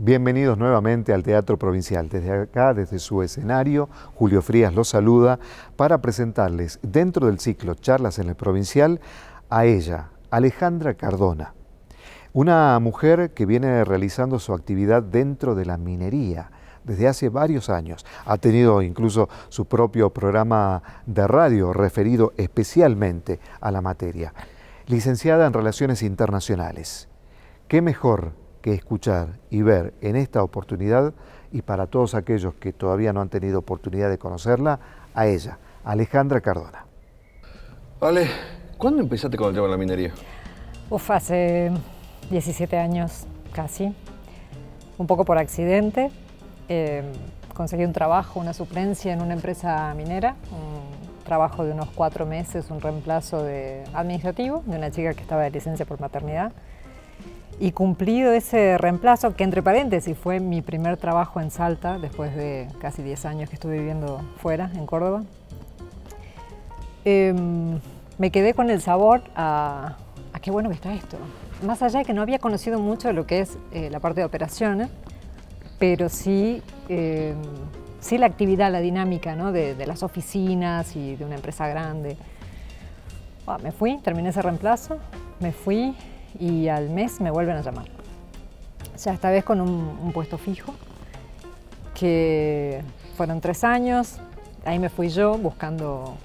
Bienvenidos nuevamente al Teatro Provincial. Desde acá, desde su escenario, Julio Frías los saluda para presentarles, dentro del ciclo Charlas en el Provincial, a ella, Alejandra Cardona. Una mujer que viene realizando su actividad dentro de la minería desde hace varios años. Ha tenido incluso su propio programa de radio referido especialmente a la materia. Licenciada en Relaciones Internacionales. ¿Qué mejor que escuchar y ver en esta oportunidad, y para todos aquellos que todavía no han tenido oportunidad de conocerla, a ella, Alejandra Cardona? Ale, ¿cuándo empezaste con el tema de la minería? Hace 17 años casi, un poco por accidente. Conseguí un trabajo, una suplencia en una empresa minera, un trabajo de unos 4 meses, un reemplazo administrativo de una chica que estaba de licencia por maternidad. Y cumplido ese reemplazo, que entre paréntesis fue mi primer trabajo en Salta, después de casi 10 años que estuve viviendo fuera, en Córdoba, me quedé con el sabor a qué bueno que está esto. Más allá de que no había conocido mucho de lo que es la parte de operaciones, pero sí, sí la actividad, la dinámica, ¿no? de las oficinas y de una empresa grande. Me fui, terminé ese reemplazo, me fui y al mes me vuelven a llamar. O sea, esta vez con un puesto fijo, que fueron 3 años, ahí me fui yo buscando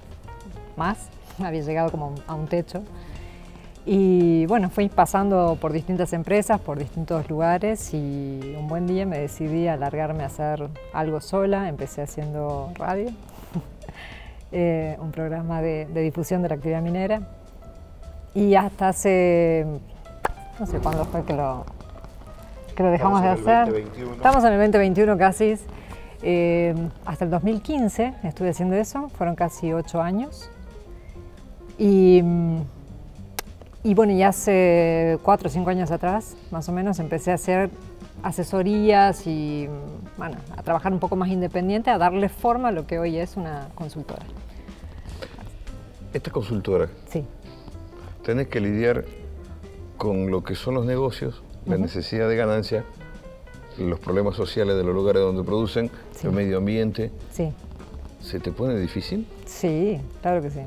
más, había llegado como a un techo. Y bueno, fui pasando por distintas empresas, por distintos lugares, y un buen día me decidí a largarme a hacer algo sola. Empecé haciendo radio, un programa de difusión de la actividad minera, y hasta hace, no sé cuándo fue que lo dejamos de hacer. Estamos en el 2021 casi. Hasta el 2015 estuve haciendo eso, fueron casi 8 años. Y bueno, ya hace 4 o 5 años atrás, más o menos, empecé a hacer asesorías y bueno, a trabajar un poco más independiente, a darle forma a lo que hoy es una consultora. Esta consultora, sí, tenés que lidiar con lo que son los negocios, la necesidad de ganancia, los problemas sociales de los lugares donde producen, sí, el medio ambiente. Sí. ¿Se te pone difícil? Sí, claro que sí.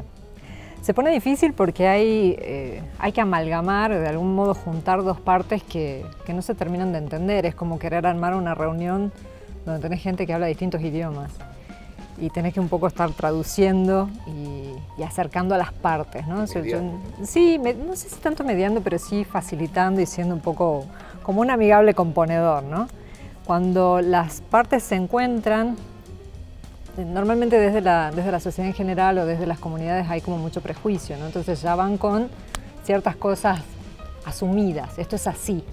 Se pone difícil porque hay que amalgamar, de algún modo juntar dos partes que no se terminan de entender. Es como querer armar una reunión donde tenés gente que habla distintos idiomas y tenés que un poco estar traduciendo y acercando a las partes, ¿no? Sí, no sé si tanto mediando, pero sí facilitando y siendo un poco como un amigable componedor, ¿no? Cuando las partes se encuentran, normalmente desde la sociedad en general o desde las comunidades hay como mucho prejuicio, ¿no? Entonces ya van con ciertas cosas asumidas, esto es así.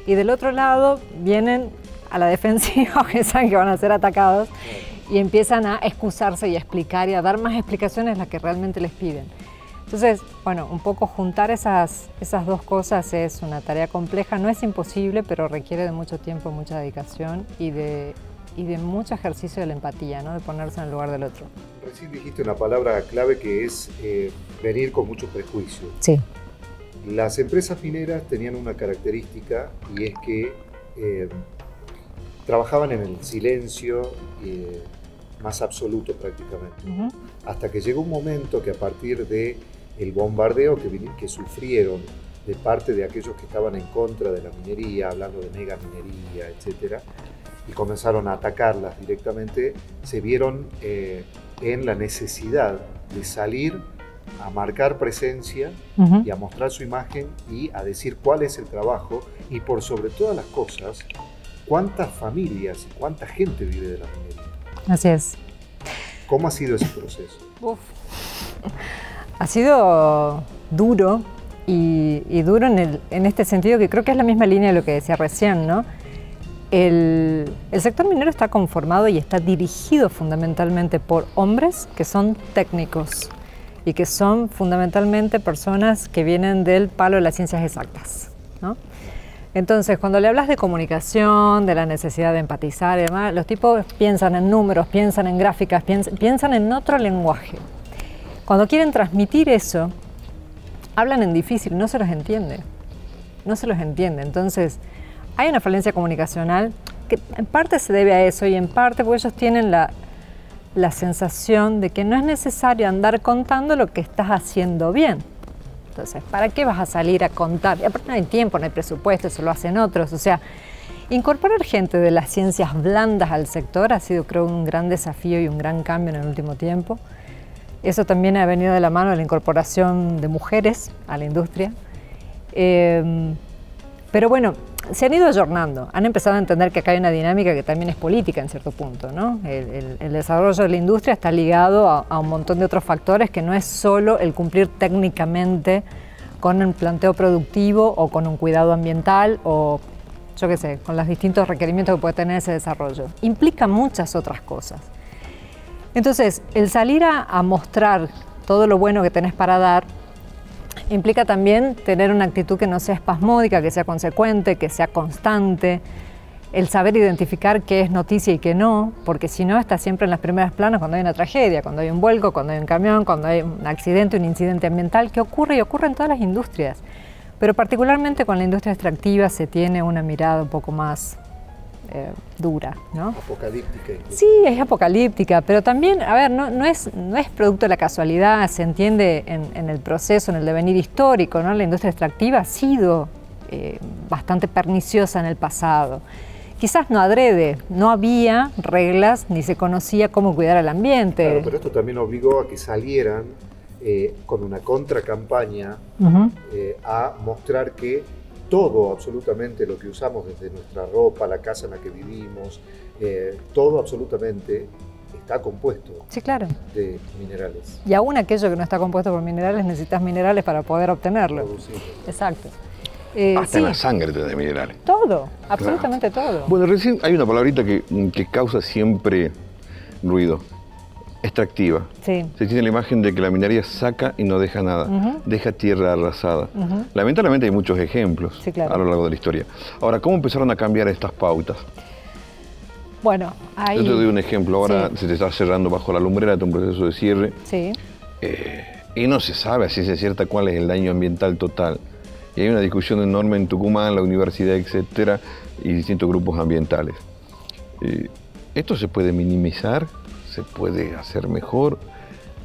Y del otro lado vienen a la defensiva, que saben que van a ser atacados, y empiezan a excusarse y a explicar y a dar más explicaciones las que realmente les piden. Entonces, bueno, un poco juntar esas dos cosas es una tarea compleja, no es imposible, pero requiere de mucho tiempo, mucha dedicación y de mucho ejercicio de la empatía, ¿no? De ponerse en el lugar del otro. Recién dijiste una palabra clave que es venir con mucho prejuicio. Sí. Las empresas mineras tenían una característica, y es que trabajaban en el silencio más absoluto prácticamente. Hasta que llegó un momento que, a partir del bombardeo que sufrieron de parte de aquellos que estaban en contra de la minería, hablando de mega minería, etcétera, y comenzaron a atacarlas directamente, se vieron en la necesidad de salir a marcar presencia y a mostrar su imagen y a decir cuál es el trabajo y, por sobre todas las cosas, cuántas familias y cuánta gente vive de la minería. Así es. ¿Cómo ha sido ese proceso? Ha sido duro y duro en este sentido, que creo que es la misma línea de lo que decía recién, ¿no? El sector minero está conformado y está dirigido fundamentalmente por hombres que son técnicos y que son fundamentalmente personas que vienen del palo de las ciencias exactas, ¿no? Entonces, cuando le hablas de comunicación, de la necesidad de empatizar y demás, los tipos piensan en números, piensan en gráficas, piensan en otro lenguaje. Cuando quieren transmitir eso, hablan en difícil, no se los entiende. No se los entiende. Entonces, hay una falencia comunicacional que en parte se debe a eso y en parte porque ellos tienen la sensación de que no es necesario andar contando lo que estás haciendo bien. Entonces, ¿para qué vas a salir a contar? Y aparte no hay tiempo, no hay presupuesto, eso lo hacen otros. O sea, incorporar gente de las ciencias blandas al sector ha sido, creo, un gran desafío y un gran cambio en el último tiempo. Eso también ha venido de la mano de la incorporación de mujeres a la industria. Pero bueno, se han ido ayornando, han empezado a entender que acá hay una dinámica que también es política en cierto punto, ¿no? El desarrollo de la industria está ligado a un montón de otros factores que no es solo el cumplir técnicamente con un planteo productivo o con un cuidado ambiental o, yo qué sé, con los distintos requerimientos que puede tener ese desarrollo. Implica muchas otras cosas. Entonces, el salir a mostrar todo lo bueno que tenés para dar implica también tener una actitud que no sea espasmódica, que sea consecuente, que sea constante, el saber identificar qué es noticia y qué no, porque si no estás siempre en las primeras planas cuando hay una tragedia, cuando hay un vuelco, cuando hay un camión, cuando hay un accidente, un incidente ambiental, que ocurre y ocurre en todas las industrias. Pero particularmente con la industria extractiva se tiene una mirada un poco más dura, ¿no? Apocalíptica incluso. Sí, es apocalíptica, pero también, a ver, no es producto de la casualidad, se entiende en el proceso, en el devenir histórico, ¿no? La industria extractiva ha sido bastante perniciosa en el pasado. Quizás no adrede, no había reglas ni se conocía cómo cuidar al ambiente. Claro, pero esto también obligó a que salieran con una contracampaña a mostrar que todo, absolutamente lo que usamos, desde nuestra ropa, la casa en la que vivimos, todo absolutamente está compuesto, sí, claro, de minerales. Y aún aquello que no está compuesto por minerales, necesitas minerales para poder obtenerlo. Producirlo. Exacto. Hasta sí, en la sangre de minerales. todo, absolutamente todo. Bueno, recién hay una palabrita que causa siempre ruido. Extractiva. Sí. Se tiene la imagen de que la minería saca y no deja nada, deja tierra arrasada. Lamentablemente hay muchos ejemplos, sí, claro, a lo largo de la historia. Ahora, ¿cómo empezaron a cambiar estas pautas? Bueno, ahí... Yo te doy un ejemplo, ahora sí, se te está cerrando bajo la lumbrera, está un proceso de cierre, sí, y no se sabe a ciencia cierta cuál es el daño ambiental total. Y hay una discusión enorme en Tucumán, la universidad, etcétera, y distintos grupos ambientales. ¿Esto se puede minimizar? ¿Se puede hacer mejor?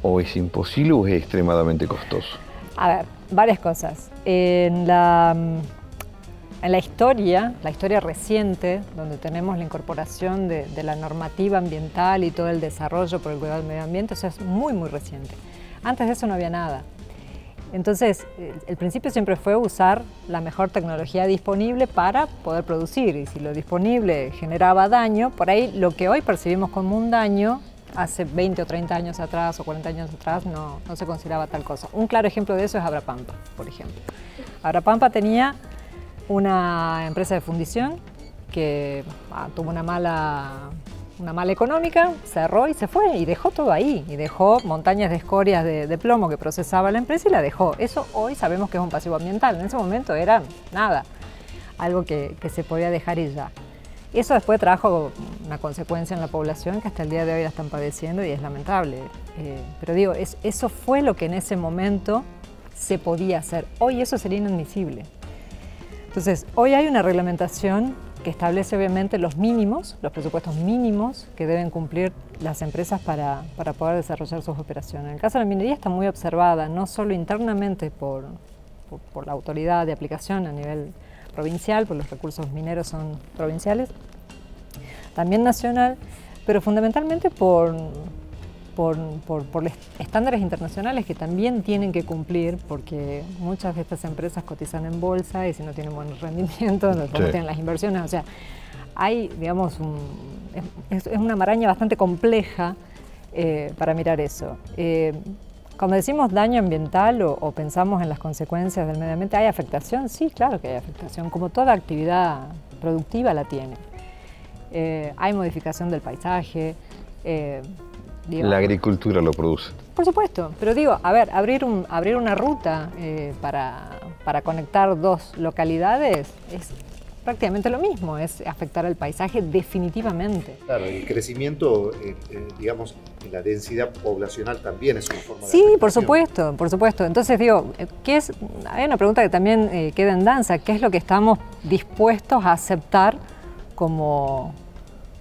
¿O es imposible o es extremadamente costoso? A ver, varias cosas. En la historia reciente, donde tenemos la incorporación de la normativa ambiental y todo el desarrollo por el cuidado del medio ambiente, eso es muy, muy reciente. Antes de eso no había nada. Entonces, el principio siempre fue usar la mejor tecnología disponible para poder producir. Y si lo disponible generaba daño, por ahí lo que hoy percibimos como un daño, hace 20 o 30 años atrás o 40 años atrás no se consideraba tal cosa. Un claro ejemplo de eso es Abrapampa, por ejemplo. Abrapampa tenía una empresa de fundición que tuvo una mala económica, cerró y se fue y dejó todo ahí. Y dejó montañas de escorias de plomo que procesaba la empresa y la dejó. Eso hoy sabemos que es un pasivo ambiental. En ese momento era nada, algo que se podía dejar y ya. Eso después trajo una consecuencia en la población que hasta el día de hoy la están padeciendo y es lamentable. Pero digo, eso fue lo que en ese momento se podía hacer. Hoy eso sería inadmisible. Entonces, hoy hay una reglamentación que establece obviamente los mínimos, los presupuestos mínimos que deben cumplir las empresas para poder desarrollar sus operaciones. En el caso de la minería está muy observada, no solo internamente por la autoridad de aplicación a nivel provincial, porque los recursos mineros son provinciales, también nacional, pero fundamentalmente por los estándares internacionales que también tienen que cumplir, porque muchas de estas empresas cotizan en bolsa y si no tienen buenos rendimientos, no tienen las inversiones, o sea, hay, digamos, es una maraña bastante compleja para mirar eso. Cuando decimos daño ambiental o pensamos en las consecuencias del medio ambiente, ¿hay afectación? Sí, claro que hay afectación, como toda actividad productiva la tiene. Hay modificación del paisaje. La agricultura lo produce. Por supuesto, pero digo, a ver, abrir una ruta para conectar dos localidades prácticamente lo mismo, es afectar al paisaje definitivamente. Claro, el crecimiento, digamos, en la densidad poblacional también es una forma de Sí, afectación. por supuesto, por supuesto. Entonces digo, hay una pregunta que también queda en danza, ¿qué es lo que estamos dispuestos a aceptar como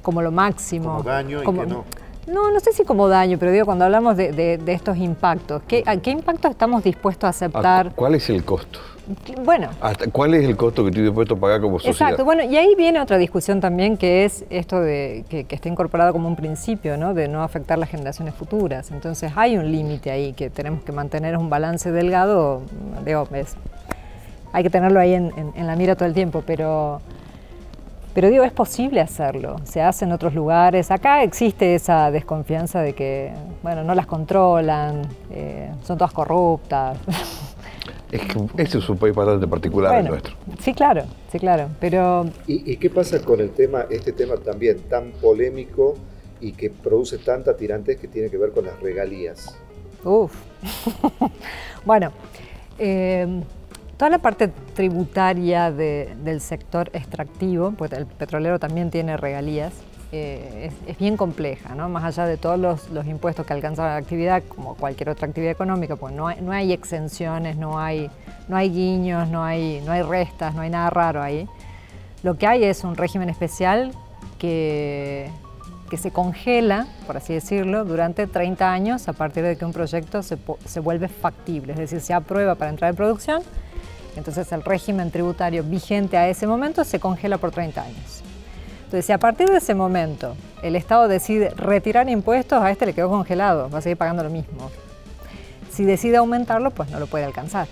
lo máximo? Como daño y que no. No sé si como daño, pero digo, cuando hablamos de estos impactos, ¿a qué impactos estamos dispuestos a aceptar? ¿Cuál es el costo? Bueno. ¿Cuál es el costo que estoy dispuesto a pagar como sociedad? Exacto, bueno, y ahí viene otra discusión también, que es esto de que está incorporado como un principio, ¿no? De no afectar las generaciones futuras. Entonces hay un límite ahí que tenemos que mantener, un balance delgado, digo, hay que tenerlo ahí en la mira todo el tiempo, pero digo, es posible hacerlo, se hace en otros lugares. Acá existe esa desconfianza de que, bueno, no las controlan, son todas corruptas. Es que ese es un país bastante particular, el nuestro. Sí, claro, pero... ¿Y qué pasa con este tema también tan polémico y que produce tanta tirantez que tiene que ver con las regalías? Uf. Bueno, toda la parte tributaria del sector extractivo, pues el petrolero también tiene regalías, es bien compleja, ¿no? Más allá de todos los impuestos que alcanza la actividad, como cualquier otra actividad económica, pues no hay exenciones, no hay guiños, no hay restas, no hay nada raro ahí. Lo que hay es un régimen especial que se congela, por así decirlo, durante 30 años a partir de que un proyecto se vuelve factible, es decir, se aprueba para entrar en producción. Entonces el régimen tributario vigente a ese momento se congela por 30 años. Entonces, si a partir de ese momento el Estado decide retirar impuestos, a este le quedó congelado, va a seguir pagando lo mismo. Si decide aumentarlo, pues no lo puede alcanzar.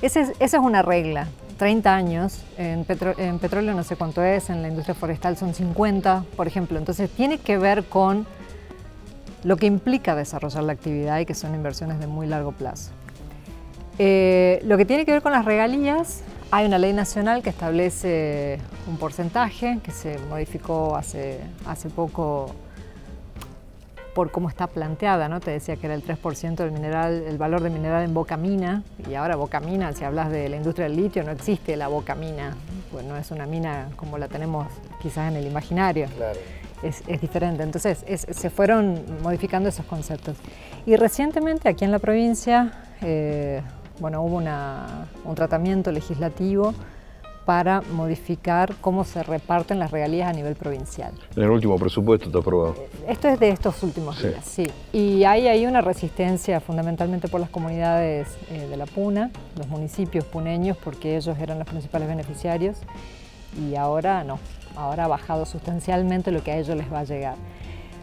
Esa es una regla. 30 años, en petróleo no sé cuánto es, en la industria forestal son 50, por ejemplo. Entonces tiene que ver con lo que implica desarrollar la actividad y que son inversiones de muy largo plazo. Lo que tiene que ver con las regalías, hay una ley nacional que establece un porcentaje que se modificó hace poco por cómo está planteada, ¿no? Te decía que era el 3% del mineral, el valor del mineral en bocamina, y ahora bocamina, si hablas de la industria del litio, no existe la bocamina, pues no es una mina como la tenemos quizás en el imaginario. Claro. Es diferente, entonces se fueron modificando esos conceptos. Y recientemente aquí en la provincia, bueno, hubo un tratamiento legislativo para modificar cómo se reparten las regalías a nivel provincial. En el último presupuesto está aprobado. Esto es de estos últimos días, sí. Y hay ahí una resistencia fundamentalmente por las comunidades de la Puna, los municipios puneños, porque ellos eran los principales beneficiarios, y ahora no, ahora ha bajado sustancialmente lo que a ellos les va a llegar.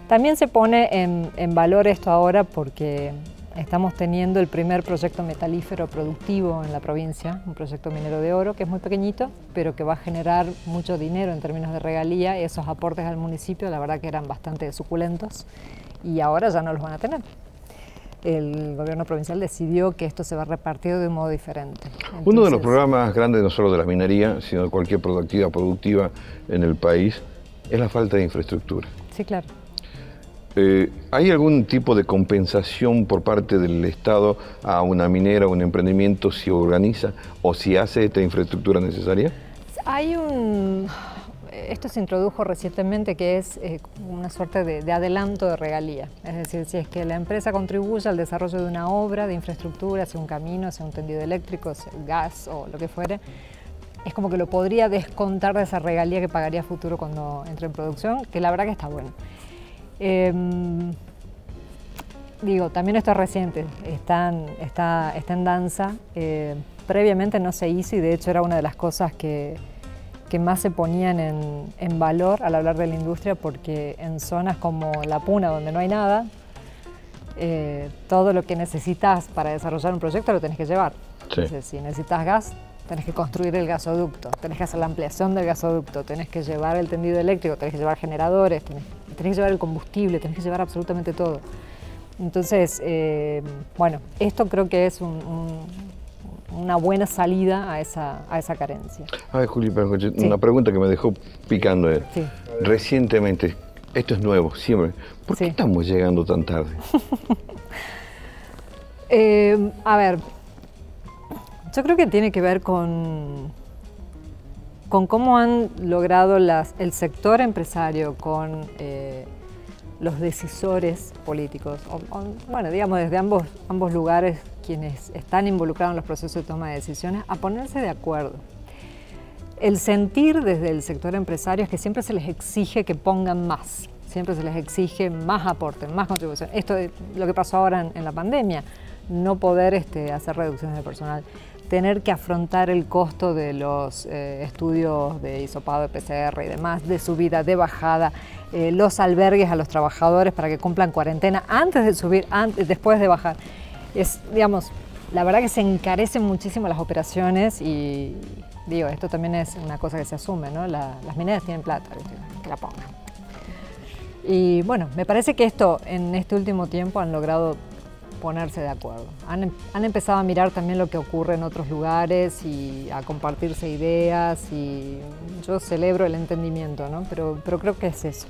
También se pone en valor esto ahora porque estamos teniendo el primer proyecto metalífero productivo en la provincia, un proyecto minero de oro que es muy pequeñito, pero que va a generar mucho dinero en términos de regalía. Esos aportes al municipio, la verdad que eran bastante suculentos y ahora ya no los van a tener. El gobierno provincial decidió que esto se va a repartir de un modo diferente. Entonces, uno de los problemas grandes, no solo de la minería, sino de cualquier actividad productiva en el país, es la falta de infraestructura. Sí, claro. ¿Hay algún tipo de compensación por parte del Estado a una minera o un emprendimiento si organiza o si hace esta infraestructura necesaria? Esto se introdujo recientemente, que es una suerte de adelanto de regalía. Es decir, si es que la empresa contribuye al desarrollo de una obra de infraestructura, sea un camino, sea un tendido eléctrico, sea gas o lo que fuere, es como que lo podría descontar de esa regalía que pagaría a futuro cuando entre en producción, que la verdad que está bueno. Digo, también esto es reciente, está en danza. Previamente no se hizo y de hecho era una de las cosas que más se ponían en valor al hablar de la industria, porque en zonas como La Puna, donde no hay nada, todo lo que necesitas para desarrollar un proyecto lo tenés que llevar. Sí. Entonces, si necesitas gas, tenés que construir el gasoducto, tenés que hacer la ampliación del gasoducto, tenés que llevar el tendido eléctrico, tenés que llevar generadores, tenés que llevar el combustible, tenés que llevar absolutamente todo. Entonces, bueno, esto creo que es una buena salida a esa carencia. A ver, Juli, una pregunta que me dejó picando. Sí. Recientemente, esto es nuevo, siempre. ¿Por qué estamos llegando tan tarde? A ver, yo creo que tiene que ver con con cómo han logrado el sector empresario con los decisores políticos, bueno, digamos desde ambos lugares, quienes están involucrados en los procesos de toma de decisiones, a ponerse de acuerdo. El sentir desde el sector empresario es que siempre se les exige que pongan más, siempre se les exige más aporte, más contribución. Esto es lo que pasó ahora en la pandemia, no poder hacer reducciones de personal, tener que afrontar el costo de los estudios de hisopado, de PCR y demás, de subida, de bajada, los albergues a los trabajadores para que cumplan cuarentena antes de subir, después de bajar. Digamos, la verdad que se encarecen muchísimo las operaciones y digo, esto también es una cosa que se asume, ¿no? Las mineras tienen plata, que la pongan. Y bueno, me parece que en este último tiempo han logrado ponerse de acuerdo. Han empezado a mirar también lo que ocurre en otros lugares y a compartirse ideas y yo celebro el entendimiento, ¿no? Pero creo que es eso,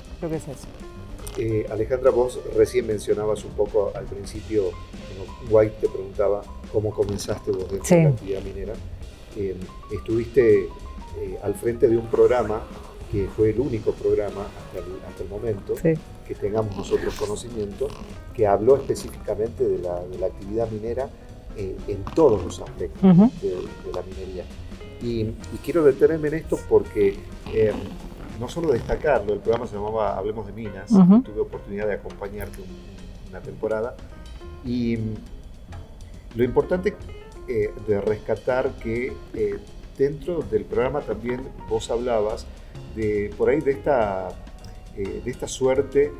Alejandra, vos recién mencionabas un poco al principio, cuando White te preguntaba cómo comenzaste vos dentro de la actividad minera. Estuviste al frente de un programa que fue el único programa hasta el momento que tengamos nosotros conocimiento, que habló específicamente de la actividad minera en todos los aspectos de la minería. Y quiero detenerme en esto porque no solo destacarlo, el programa se llamaba Hablemos de Minas, tuve oportunidad de acompañarte una temporada, y lo importante de rescatar que dentro del programa también vos hablabas de esta suerte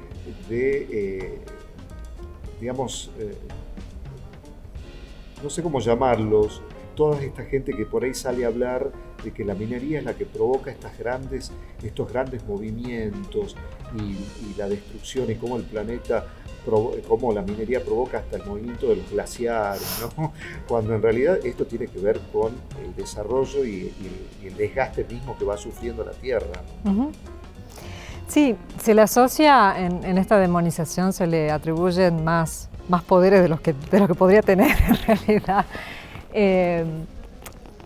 de, digamos, no sé cómo llamarlos, toda esta gente que por ahí sale a hablar de que la minería es la que provoca estos grandes movimientos y la destrucción y cómo el planeta, cómo la minería provoca hasta el movimiento de los glaciares, ¿no? Cuando en realidad esto tiene que ver con el desarrollo y el desgaste mismo que va sufriendo la Tierra, ¿no? Sí, se le asocia en esta demonización, se le atribuyen más poderes de los que podría tener en realidad.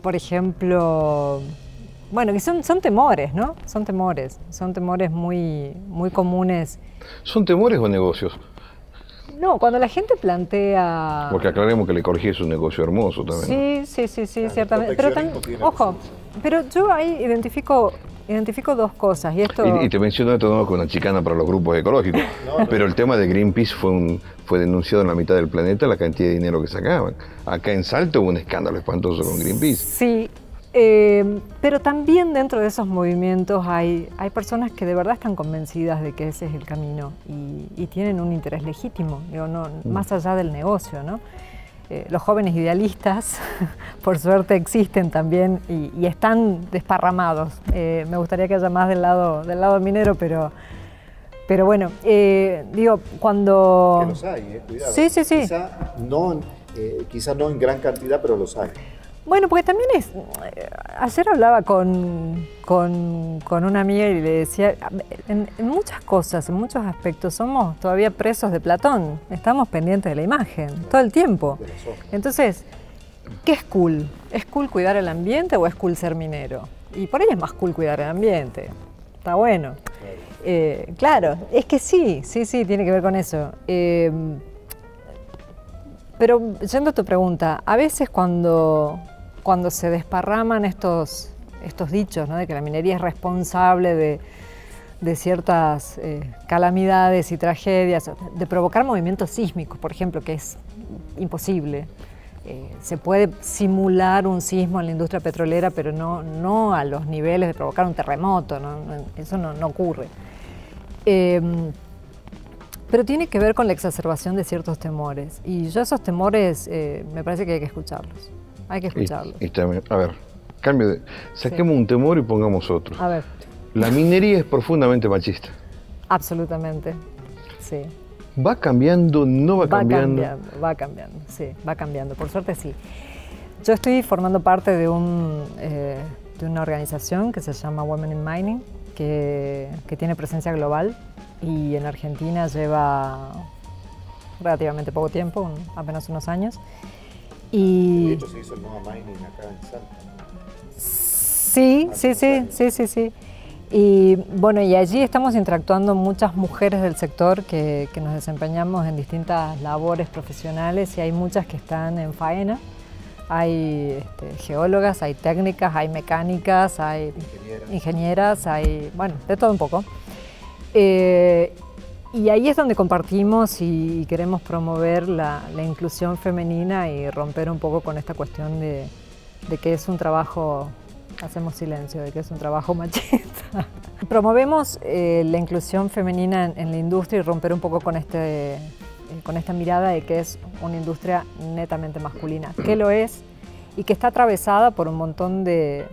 Por ejemplo, bueno, que son temores, ¿no? Son temores muy comunes. ¿Son temores o negocios? No, cuando la gente plantea... Porque aclaremos que la ecología es un negocio hermoso también. Sí, ciertamente. Pero ojo, pero yo ahí identifico dos cosas. Y te menciono esto, ¿no?, con una chicana para los grupos ecológicos. Pero el tema de Greenpeace fue denunciado en la mitad del planeta, la cantidad de dinero que sacaban. Acá en Salto hubo un escándalo espantoso con Greenpeace. Sí, pero también dentro de esos movimientos hay personas que de verdad están convencidas de que ese es el camino y tienen un interés legítimo, digo, más allá del negocio, ¿no? Los jóvenes idealistas, por suerte, existen también y están desparramados. Me gustaría que haya más del lado minero, pero bueno, digo, cuando... Que los hay, cuidado. Sí. Quizá no en gran cantidad, pero los hay. Bueno, porque también ayer hablaba con una amiga y le decía, en muchas cosas, en muchos aspectos, somos todavía presos de Platón, estamos pendientes de la imagen, todo el tiempo. Entonces, ¿qué es cool? ¿Es cool cuidar el ambiente o es cool ser minero? Y por ahí es más cool cuidar el ambiente, está bueno. Claro, es que sí, tiene que ver con eso. Pero yendo a tu pregunta, a veces cuando se desparraman estos dichos, ¿no?, de que la minería es responsable de ciertas calamidades y tragedias, de provocar movimientos sísmicos, por ejemplo, que es imposible. Se puede simular un sismo en la industria petrolera, pero no a los niveles de provocar un terremoto, ¿no? Eso no ocurre. Pero tiene que ver con la exacerbación de ciertos temores. Y yo esos temores me parece que hay que escucharlos. Hay que escucharlos. Y también, a ver, saquemos un temor y pongamos otro. A ver. La minería es profundamente machista. Absolutamente, sí. ¿Va cambiando? ¿No va cambiando? Va cambiando, sí, va cambiando. Por suerte sí. Yo estoy formando parte de una organización que se llama Women in Mining, que tiene presencia global. Y en Argentina lleva relativamente poco tiempo, apenas unos años. Y de hecho se hizo el Nova Mining acá en Salta. Sí, sí, sí, sí, sí, sí. Y bueno, y allí estamos interactuando muchas mujeres del sector que nos desempeñamos en distintas labores profesionales y hay muchas que están en faena. Hay geólogas, hay técnicas, hay mecánicas, hay ingenieras, hay, bueno, de todo un poco. Y ahí es donde compartimos y queremos promover la inclusión femenina y romper un poco con esta cuestión de que es un trabajo, hacemos silencio, de que es un trabajo machista. Promovemos la inclusión femenina en la industria y romper un poco con esta mirada de que es una industria netamente masculina, que lo es y que está atravesada por un montón de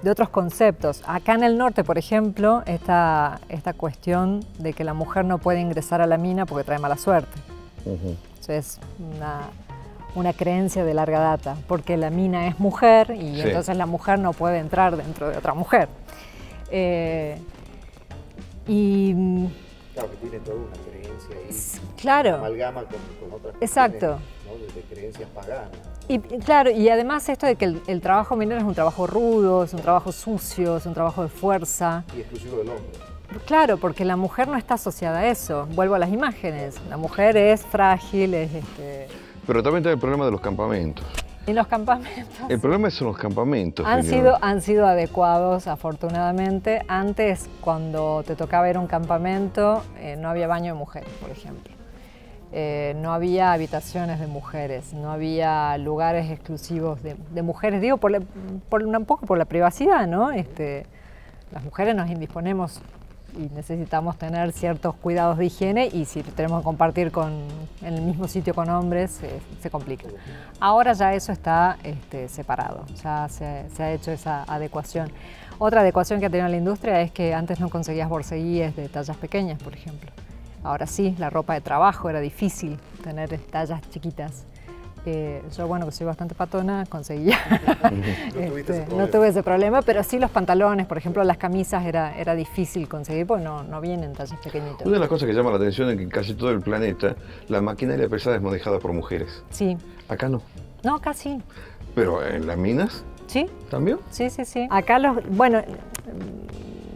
otros conceptos. Acá en el norte, por ejemplo, esta cuestión de que la mujer no puede ingresar a la mina porque trae mala suerte. Eso es una creencia de larga data, porque la mina es mujer y entonces la mujer no puede entrar dentro de otra mujer. Claro, que tiene toda una creencia ahí. Claro. Amalgama con otras Exacto. Cuestiones, ¿no? de creencias paganas. Y claro, y además esto de que el trabajo minero es un trabajo rudo, es un trabajo sucio, es un trabajo de fuerza. Y exclusivo del hombre. Claro, porque la mujer no está asociada a eso. Vuelvo a las imágenes. La mujer es frágil, es Pero también está el problema de los campamentos. Y los campamentos. El problema son los campamentos. Han sido adecuados, afortunadamente. Antes, cuando te tocaba ir a un campamento, no había baño de mujeres, por ejemplo. No había habitaciones de mujeres, no había lugares exclusivos de mujeres. Digo, un poco por la privacidad, ¿no? Las mujeres nos indisponemos y necesitamos tener ciertos cuidados de higiene y si tenemos que compartir en el mismo sitio con hombres, se complica. Ahora ya eso está separado, ya se ha hecho esa adecuación. Otra adecuación que ha tenido la industria es que antes no conseguías borceguíes de tallas pequeñas, por ejemplo. Ahora sí, la ropa de trabajo era difícil tener tallas chiquitas. Yo, bueno, que soy bastante patona, conseguía. No tuve ese problema, pero sí los pantalones, por ejemplo, las camisas era difícil conseguir porque no vienen tallas pequeñitas. Una de las cosas que llama la atención es que en casi todo el planeta la maquinaria pesada es manejada por mujeres. Sí. Acá no. No, acá sí. Pero en las minas. Sí. ¿También? Sí, sí, sí. Acá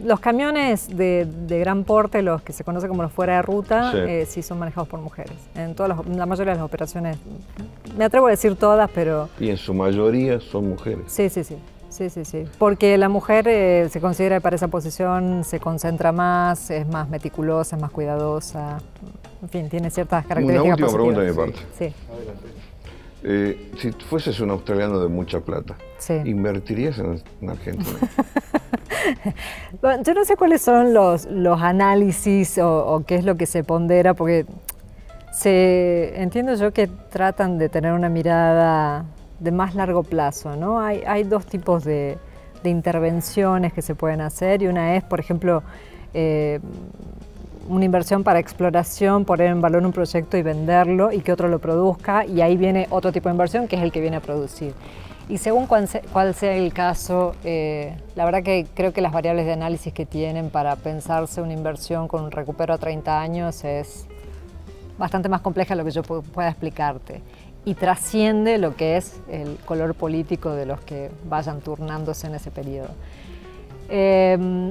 los camiones de gran porte, los que se conocen como los fuera de ruta, sí son manejados por mujeres. En la mayoría de las operaciones, me atrevo a decir todas, pero... Y en su mayoría son mujeres. Sí, sí, sí. Sí, sí, sí. Porque la mujer se considera que para esa posición se concentra más, es más meticulosa, es más cuidadosa. En fin, tiene ciertas características positivas. Una última positivas. pregunta de mi parte. Sí. Adelante. Si fueses un australiano de mucha plata, ¿invertirías en Argentina? Bueno, yo no sé cuáles son los análisis o qué es lo que se pondera, porque entiendo yo que tratan de tener una mirada de más largo plazo, ¿no? Hay dos tipos de intervenciones que se pueden hacer y una es, por ejemplo, una inversión para exploración, poner en valor un proyecto y venderlo y que otro lo produzca, y ahí viene otro tipo de inversión que es el que viene a producir. Y según cuál sea el caso, la verdad que creo que las variables de análisis que tienen para pensarse una inversión con un recupero a 30 años es bastante más compleja de lo que yo pueda explicarte y trasciende lo que es el color político de los que vayan turnándose en ese periodo.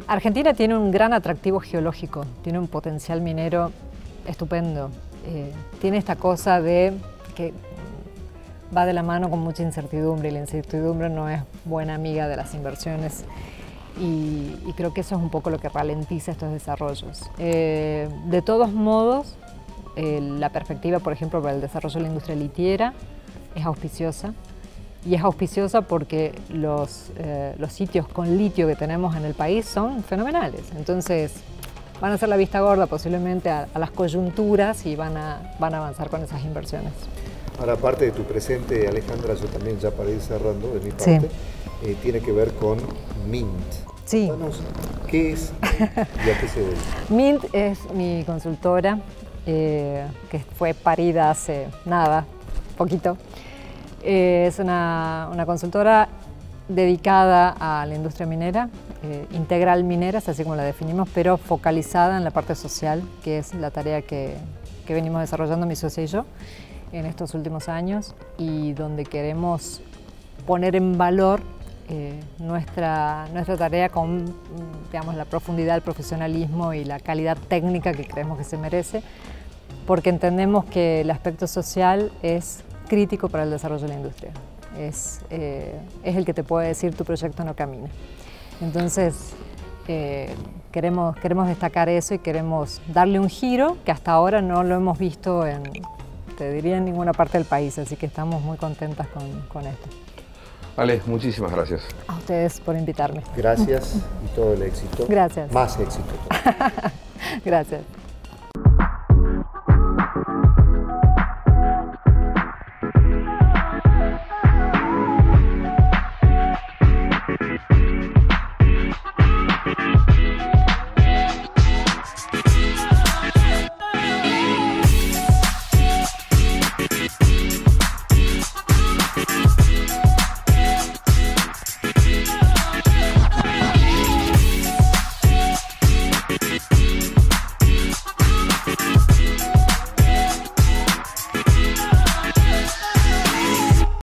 Argentina tiene un gran atractivo geológico, tiene un potencial minero estupendo, tiene esta cosa de que va de la mano con mucha incertidumbre y la incertidumbre no es buena amiga de las inversiones y creo que eso es un poco lo que ralentiza estos desarrollos. De todos modos, la perspectiva, por ejemplo, para el desarrollo de la industria litiera es auspiciosa y es auspiciosa porque los sitios con litio que tenemos en el país son fenomenales. Entonces van a hacer la vista gorda posiblemente a las coyunturas y van a avanzar con esas inversiones. Ahora, aparte de tu presente, Alejandra, yo también ya para ir cerrando de mi parte, tiene que ver con Mint. Sí. Cuéntanos, ¿qué es y a qué se dedica? Mint es mi consultora, que fue parida hace nada, poquito. Es una consultora dedicada a la industria minera, integral minera, es así como la definimos, pero focalizada en la parte social, que es la tarea que venimos desarrollando mi socia y yo en estos últimos años y donde queremos poner en valor nuestra tarea con, digamos, la profundidad, el profesionalismo y la calidad técnica que creemos que se merece, porque entendemos que el aspecto social es crítico para el desarrollo de la industria. Es el que te puede decir tu proyecto no camina. Entonces, queremos destacar eso y queremos darle un giro que hasta ahora no lo hemos visto te diría, en ninguna parte del país, así que estamos muy contentas con esto. Ale, muchísimas gracias. A ustedes por invitarme. Gracias y todo el éxito. Gracias. Más éxito. Gracias.